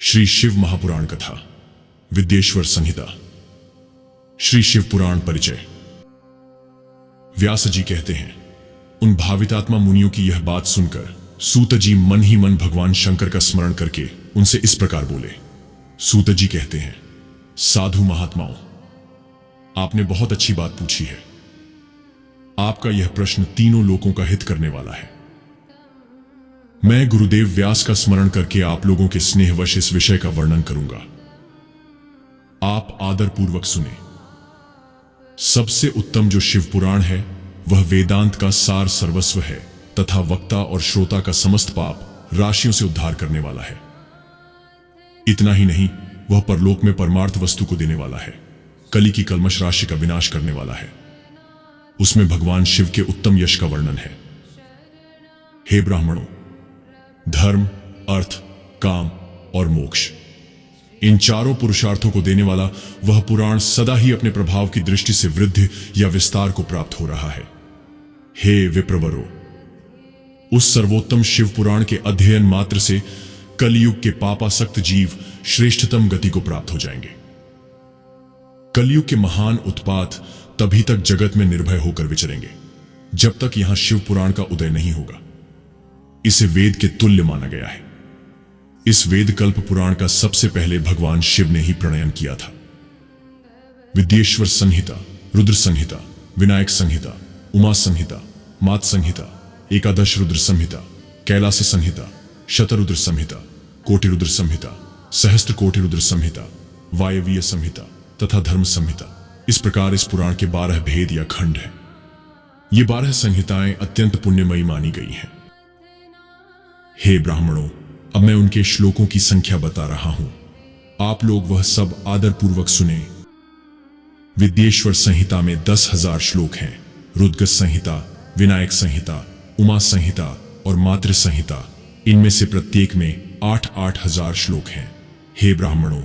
श्री शिव महापुराण कथा, विद्येश्वर संहिता। श्री शिव पुराण परिचय। व्यास जी कहते हैं, उन भावितात्मा मुनियों की यह बात सुनकर सूत जी मन ही मन भगवान शंकर का स्मरण करके उनसे इस प्रकार बोले। सूत जी कहते हैं, साधु महात्माओं, आपने बहुत अच्छी बात पूछी है। आपका यह प्रश्न तीनों लोकों का हित करने वाला है। मैं गुरुदेव व्यास का स्मरण करके आप लोगों के स्नेहवश इस विषय का वर्णन करूंगा। आप आदरपूर्वक सुने। सबसे उत्तम जो शिव पुराण है वह वेदांत का सार सर्वस्व है तथा वक्ता और श्रोता का समस्त पाप राशियों से उद्धार करने वाला है। इतना ही नहीं, वह परलोक में परमार्थ वस्तु को देने वाला है, कली की कल्मश राशि का विनाश करने वाला है। उसमें भगवान शिव के उत्तम यश का वर्णन है। हे ब्राह्मणों, धर्म, अर्थ, काम और मोक्ष, इन चारों पुरुषार्थों को देने वाला वह पुराण सदा ही अपने प्रभाव की दृष्टि से वृद्धि या विस्तार को प्राप्त हो रहा है। हे विप्रवरो, उस सर्वोत्तम शिव पुराण के अध्ययन मात्र से कलयुग के पापासक्त जीव श्रेष्ठतम गति को प्राप्त हो जाएंगे। कलयुग के महान उत्पात तभी तक जगत में निर्भय होकर विचरेंगे जब तक यहां शिव पुराण का उदय नहीं होगा। इसे वेद के तुल्य माना गया है। इस वेद कल्प पुराण का सबसे पहले भगवान शिव ने ही प्रणयन किया था। विद्येश्वर संहिता, रुद्र संहिता, विनायक संहिता, उमा संहिता, मात संहिता, एकादश रुद्र संहिता, कैलास संहिता, शतरुद्र संहिता, कोटि रुद्र संहिता, सहस्त्र कोटि रुद्र संहिता, वायवीय संहिता तथा धर्म संहिता, इस प्रकार इस पुराण के 12 भेद या खंड हैं। ये 12 संहिताएं अत्यंत पुण्यमयी मानी गई हैं। हे ब्राह्मणों, अब मैं उनके श्लोकों की संख्या बता रहा हूं। आप लोग वह सब आदरपूर्वक सुने। विद्येश्वर संहिता में 10,000 श्लोक हैं। रुद्र संहिता, विनायक संहिता, उमा संहिता और मातृ संहिता, इनमें से प्रत्येक में 8-8 हजार श्लोक हैं। हे ब्राह्मणों,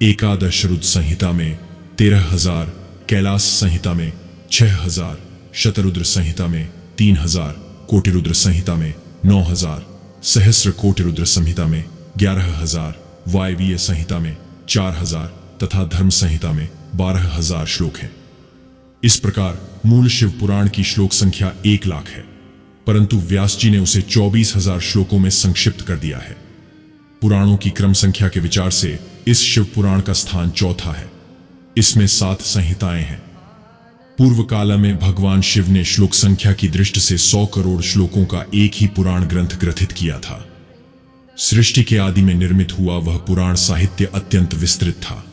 एकादश रुद्र संहिता में 13,000, कैलास संहिता में 6,000, शतरुद्र संहिता में 3,000, कोटि रुद्र संहिता में 9,000, सहस्त्र कोटि रुद्र संहिता में 11,000, वायवीय संहिता में 4,000 तथा धर्म संहिता में 12,000 श्लोक हैं। इस प्रकार मूल शिव पुराण की श्लोक संख्या 1 लाख है, परंतु व्यास जी ने उसे 24,000 श्लोकों में संक्षिप्त कर दिया है। पुराणों की क्रम संख्या के विचार से इस शिव पुराण का स्थान चौथा है। इसमें 7 संहिताएं हैं। पूर्व काल में भगवान शिव ने श्लोक संख्या की दृष्टि से 100 करोड़ श्लोकों का एक ही पुराण ग्रंथ ग्रथित किया था। सृष्टि के आदि में निर्मित हुआ वह पुराण साहित्य अत्यंत विस्तृत था।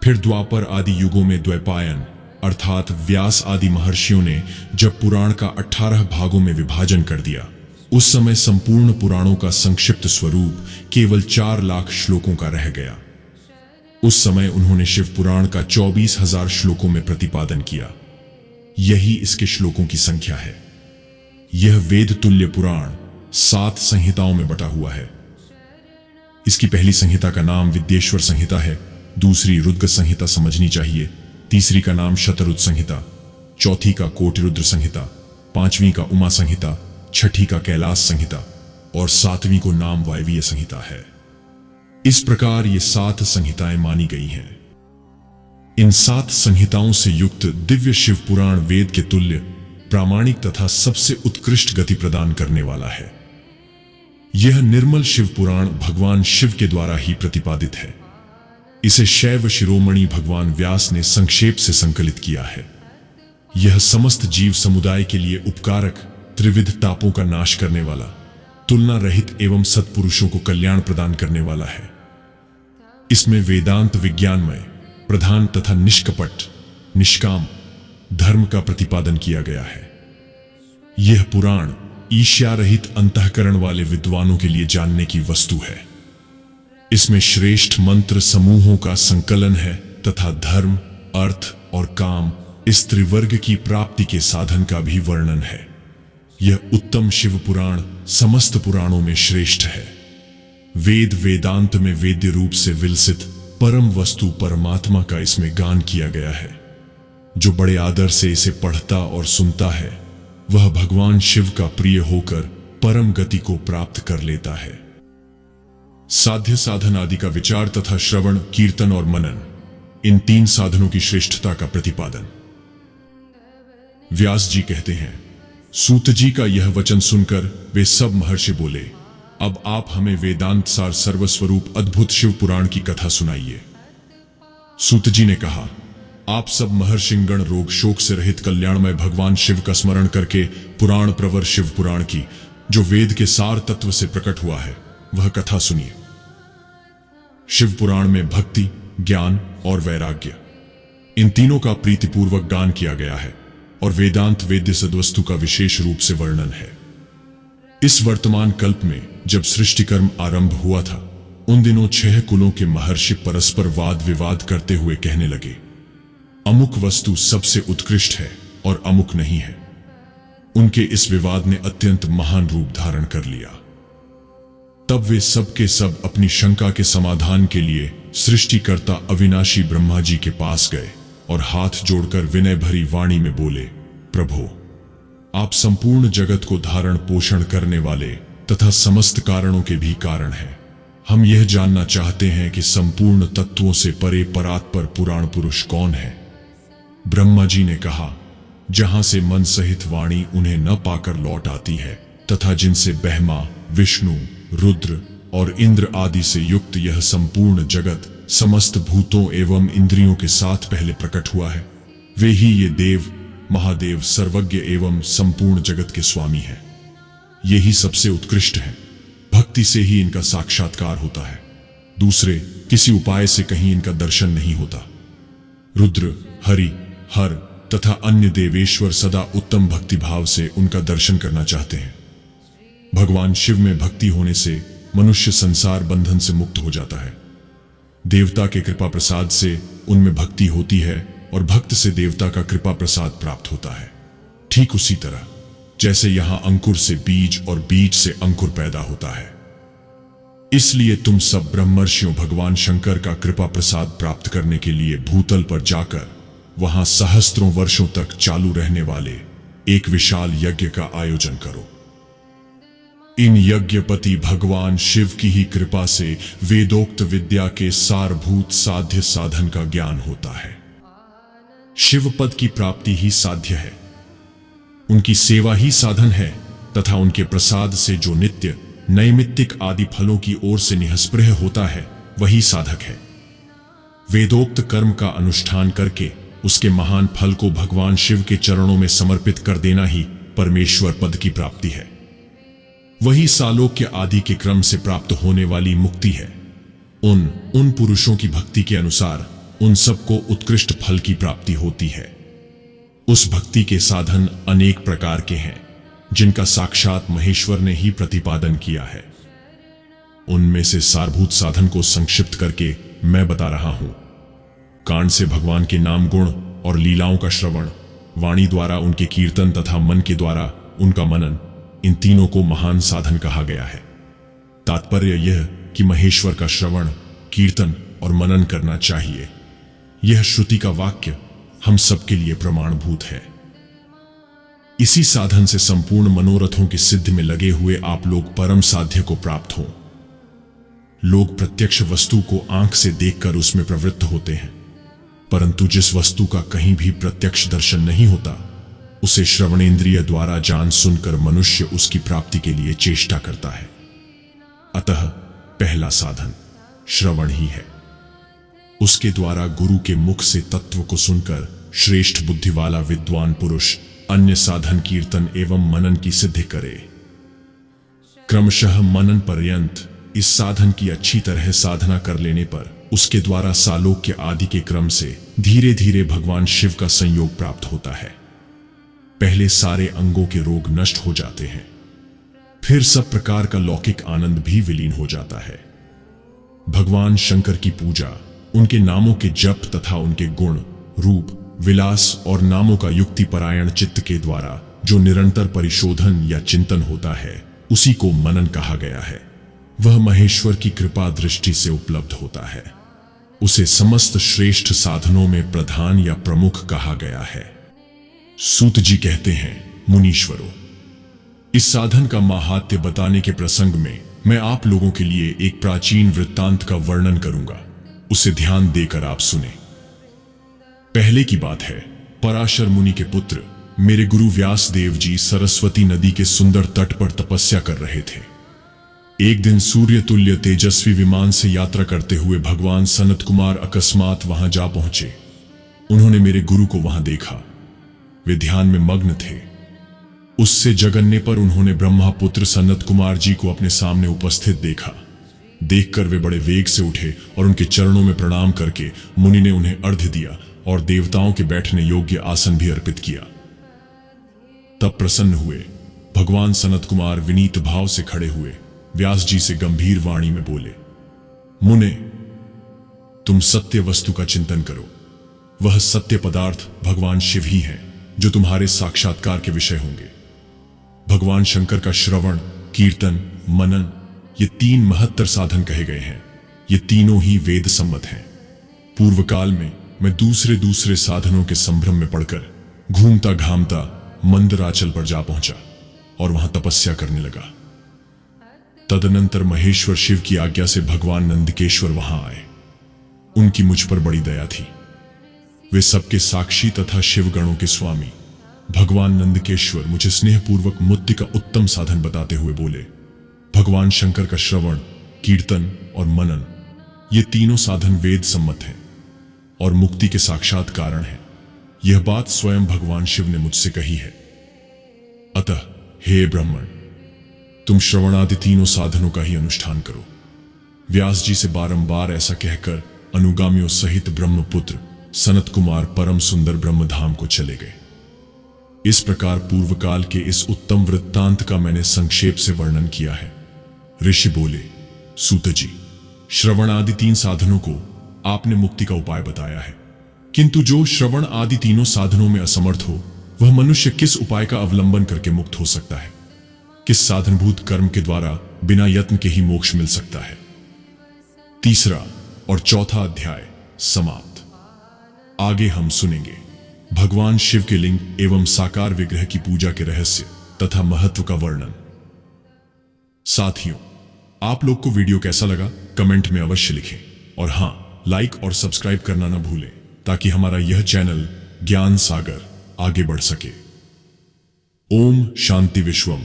फिर द्वापर आदि युगों में द्वैपायन अर्थात व्यास आदि महर्षियों ने जब पुराण का 18 भागों में विभाजन कर दिया, उस समय संपूर्ण पुराणों का संक्षिप्त स्वरूप केवल 4 लाख श्लोकों का रह गया। उस समय उन्होंने शिव पुराण का 24,000 श्लोकों में प्रतिपादन किया। यही इसके श्लोकों की संख्या है। यह वेद तुल्य पुराण 7 संहिताओं में बटा हुआ है। इसकी पहली संहिता का नाम विद्येश्वर संहिता है, दूसरी रुद्र संहिता समझनी चाहिए, तीसरी का नाम शतरुद्र संहिता, चौथी का कोटि रुद्र संहिता, 5वीं का उमा संहिता, 6ठी का कैलास संहिता और 7वीं को नाम वायवीय संहिता है। इस प्रकार ये 7 संहिताएं मानी गई हैं। इन 7 संहिताओं से युक्त दिव्य शिव पुराण वेद के तुल्य, प्रामाणिक तथा सबसे उत्कृष्ट गति प्रदान करने वाला है। यह निर्मल शिव पुराण भगवान शिव के द्वारा ही प्रतिपादित है। इसे शैव शिरोमणि भगवान व्यास ने संक्षेप से संकलित किया है। यह समस्त जीव समुदाय के लिए उपकारक, त्रिविध तापों का नाश करने वाला, तुलना रहित एवं सत्पुरुषों को कल्याण प्रदान करने वाला है। इसमें वेदांत विज्ञानमय, प्रधान तथा निष्कपट, निष्काम धर्म का प्रतिपादन किया गया है। यह पुराण ईर्ष्या रहित अंतःकरण वाले विद्वानों के लिए जानने की वस्तु है। इसमें श्रेष्ठ मंत्र समूहों का संकलन है तथा धर्म, अर्थ और काम, इस त्रिवर्ग की प्राप्ति के साधन का भी वर्णन है। यह उत्तम शिव पुराण समस्त पुराणों में श्रेष्ठ है। वेद वेदांत में वेद्य रूप से विलसित परम वस्तु परमात्मा का इसमें गान किया गया है। जो बड़े आदर से इसे पढ़ता और सुनता है वह भगवान शिव का प्रिय होकर परम गति को प्राप्त कर लेता है। साध्य साधन आदि का विचार तथा श्रवण, कीर्तन और मनन, इन 3 साधनों की श्रेष्ठता का प्रतिपादन। व्यास जी कहते हैं, सूत जी का यह वचन सुनकर वे सब महर्षि बोले, अब आप हमें वेदांत सार सर्वस्वरूप अद्भुत शिव पुराण की कथा सुनाइए। सूत जी ने कहा, आप सब महर्षिगण रोग शोक से रहित कल्याणमय भगवान शिव का स्मरण करके पुराण प्रवर शिव पुराण की, जो वेद के सार तत्व से प्रकट हुआ है, वह कथा सुनिए। शिव पुराण में भक्ति, ज्ञान और वैराग्य, इन तीनों का प्रीतिपूर्वक गान किया गया है और वेदांत वेद्य सद्वस्तु का विशेष रूप से वर्णन है। इस वर्तमान कल्प में जब सृष्टि कर्म आरंभ हुआ था, उन दिनों 6 कुलों के महर्षि परस्पर वाद विवाद करते हुए कहने लगे, अमुक वस्तु सबसे उत्कृष्ट है और अमुक नहीं है। उनके इस विवाद ने अत्यंत महान रूप धारण कर लिया। तब वे सब के सब अपनी शंका के समाधान के लिए सृष्टिकर्ता अविनाशी ब्रह्मा जी के पास गए और हाथ जोड़कर विनय भरी वाणी में बोले, प्रभो, आप संपूर्ण जगत को धारण पोषण करने वाले तथा समस्त कारणों के भी कारण हैं। हम यह जानना चाहते हैं कि संपूर्ण तत्वों से परे परात्पर पुराण पुरुष कौन है। ब्रह्मा जी ने कहा, जहां से मन सहित वाणी उन्हें न पाकर लौट आती है तथा जिनसे ब्रह्मा, विष्णु, रुद्र और इंद्र आदि से युक्त यह संपूर्ण जगत समस्त भूतों एवं इंद्रियों के साथ पहले प्रकट हुआ है, वे ही ये देव, महादेव, सर्वज्ञ एवं संपूर्ण जगत के स्वामी हैं। ये ही सबसे उत्कृष्ट हैं। भक्ति से ही इनका साक्षात्कार होता है, दूसरे किसी उपाय से कहीं इनका दर्शन नहीं होता। रुद्र, हरि, हर तथा अन्य देवेश्वर सदा उत्तम भक्ति भाव से उनका दर्शन करना चाहते हैं। भगवान शिव में भक्ति होने से मनुष्य संसार बंधन से मुक्त हो जाता है। देवता के कृपा प्रसाद से उनमें भक्ति होती है और भक्त से देवता का कृपा प्रसाद प्राप्त होता है। ठीक उसी तरह जैसे यहां अंकुर से बीज और बीज से अंकुर पैदा होता है। इसलिए तुम सब ब्रह्मर्षियों भगवान शंकर का कृपा प्रसाद प्राप्त करने के लिए भूतल पर जाकर वहां सहस्त्रों वर्षों तक चालू रहने वाले एक विशाल यज्ञ का आयोजन करो। इन यज्ञपति भगवान शिव की ही कृपा से वेदोक्त विद्या के सारभूत साध्य साधन का ज्ञान होता है। शिव पद की प्राप्ति ही साध्य है, उनकी सेवा ही साधन है तथा उनके प्रसाद से जो नित्य नैमित्तिक आदि फलों की ओर से निःस्पृह होता है, वही साधक है। वेदोक्त कर्म का अनुष्ठान करके उसके महान फल को भगवान शिव के चरणों में समर्पित कर देना ही परमेश्वर पद की प्राप्ति है। वही सालोक्य आदि के क्रम से प्राप्त होने वाली मुक्ति है। उन पुरुषों की भक्ति के अनुसार उन सबको उत्कृष्ट फल की प्राप्ति होती है। उस भक्ति के साधन अनेक प्रकार के हैं, जिनका साक्षात महेश्वर ने ही प्रतिपादन किया है। उनमें से सारभूत साधन को संक्षिप्त करके मैं बता रहा हूं। कान से भगवान के नाम, गुण और लीलाओं का श्रवण, वाणी द्वारा उनके कीर्तन तथा मन के द्वारा उनका मनन, इन तीनों को महान साधन कहा गया है। तात्पर्य यह कि महेश्वर का श्रवण, कीर्तन और मनन करना चाहिए। यह श्रुति का वाक्य हम सबके लिए प्रमाणभूत है। इसी साधन से संपूर्ण मनोरथों की सिद्धि में लगे हुए आप लोग परम साध्य को प्राप्त हों। लोग प्रत्यक्ष वस्तु को आंख से देखकर उसमें प्रवृत्त होते हैं, परंतु जिस वस्तु का कहीं भी प्रत्यक्ष दर्शन नहीं होता, उसे श्रवणेंद्रिय द्वारा जान सुनकर मनुष्य उसकी प्राप्ति के लिए चेष्टा करता है। अतः पहला साधन श्रवण ही है। उसके द्वारा गुरु के मुख से तत्व को सुनकर श्रेष्ठ बुद्धि वाला विद्वान पुरुष अन्य साधन कीर्तन एवं मनन की सिद्धि करे। क्रमशः मनन पर्यंत इस साधन की अच्छी तरह साधना कर लेने पर उसके द्वारा सालोक्य आदि के क्रम से धीरे धीरे भगवान शिव का संयोग प्राप्त होता है। पहले सारे अंगों के रोग नष्ट हो जाते हैं, फिर सब प्रकार का लौकिक आनंद भी विलीन हो जाता है। भगवान शंकर की पूजा, उनके नामों के जप तथा उनके गुण, रूप, विलास और नामों का युक्तिपरायण चित्त के द्वारा जो निरंतर परिशोधन या चिंतन होता है, उसी को मनन कहा गया है। वह महेश्वर की कृपा दृष्टि से उपलब्ध होता है। उसे समस्त श्रेष्ठ साधनों में प्रधान या प्रमुख कहा गया है। सूत जी कहते हैं, मुनीश्वरों, इस साधन का माहात्म्य बताने के प्रसंग में मैं आप लोगों के लिए एक प्राचीन वृत्तांत का वर्णन करूंगा, उसे ध्यान देकर आप सुने। पहले की बात है, पराशर मुनि के पुत्र मेरे गुरु व्यास देव जी सरस्वती नदी के सुंदर तट पर तपस्या कर रहे थे। एक दिन सूर्य तुल्य तेजस्वी विमान से यात्रा करते हुए भगवान सनत कुमार अकस्मात वहां जा पहुंचे। उन्होंने मेरे गुरु को वहां देखा। वे ध्यान में मग्न थे। उससे जगन्ने पर उन्होंने ब्रह्मापुत्र सनत कुमार जी को अपने सामने उपस्थित देखा। देखकर वे बड़े वेग से उठे और उनके चरणों में प्रणाम करके मुनि ने उन्हें अर्घ्य दिया और देवताओं के बैठने योग्य आसन भी अर्पित किया। तब प्रसन्न हुए भगवान सनत कुमार विनीत भाव से खड़े हुए व्यास जी से गंभीर वाणी में बोले, मुने, तुम सत्य वस्तु का चिंतन करो। वह सत्य पदार्थ भगवान शिव ही हैं जो तुम्हारे साक्षात्कार के विषय होंगे। भगवान शंकर का श्रवण, कीर्तन, मनन, ये 3 महत्तर साधन कहे गए हैं। ये तीनों ही वेद सम्मत हैं। पूर्व काल में मैं दूसरे साधनों के संभ्रम में पड़कर घूमता घामता मंदराचल पर जा पहुंचा और वहां तपस्या करने लगा। तदनंतर महेश्वर शिव की आज्ञा से भगवान नंदकेश्वर वहां आए। उनकी मुझ पर बड़ी दया थी। वे सबके साक्षी तथा शिवगणों के स्वामी भगवान नंदकेश्वर मुझे स्नेहपूर्वक मुक्ति का उत्तम साधन बताते हुए बोले, भगवान शंकर का श्रवण, कीर्तन और मनन, ये तीनों साधन वेद सम्मत हैं और मुक्ति के साक्षात कारण हैं। यह बात स्वयं भगवान शिव ने मुझसे कही है। अतः हे ब्राह्मण, तुम श्रवणादि तीनों साधनों का ही अनुष्ठान करो। व्यास जी से बारंबार ऐसा कहकर अनुगामियों सहित ब्रह्मपुत्र सनत कुमार परम सुंदर ब्रह्मधाम को चले गए। इस प्रकार पूर्व काल के इस उत्तम वृत्तांत का मैंने संक्षेप से वर्णन किया है। ऋषि बोले, सूत जी, श्रवण आदि 3 साधनों को आपने मुक्ति का उपाय बताया है, किंतु जो श्रवण आदि तीनों साधनों में असमर्थ हो, वह मनुष्य किस उपाय का अवलंबन करके मुक्त हो सकता है? किस साधनभूत कर्म के द्वारा बिना यत्न के ही मोक्ष मिल सकता है? 3रा और 4था अध्याय समाप्त। आगे हम सुनेंगे भगवान शिव के लिंग एवं साकार विग्रह की पूजा के रहस्य तथा महत्व का वर्णन। साथियों, आप लोग को वीडियो कैसा लगा कमेंट में अवश्य लिखें और हां, लाइक और सब्सक्राइब करना न भूलें ताकि हमारा यह चैनल ज्ञान सागर आगे बढ़ सके। ओम शांति विश्वम।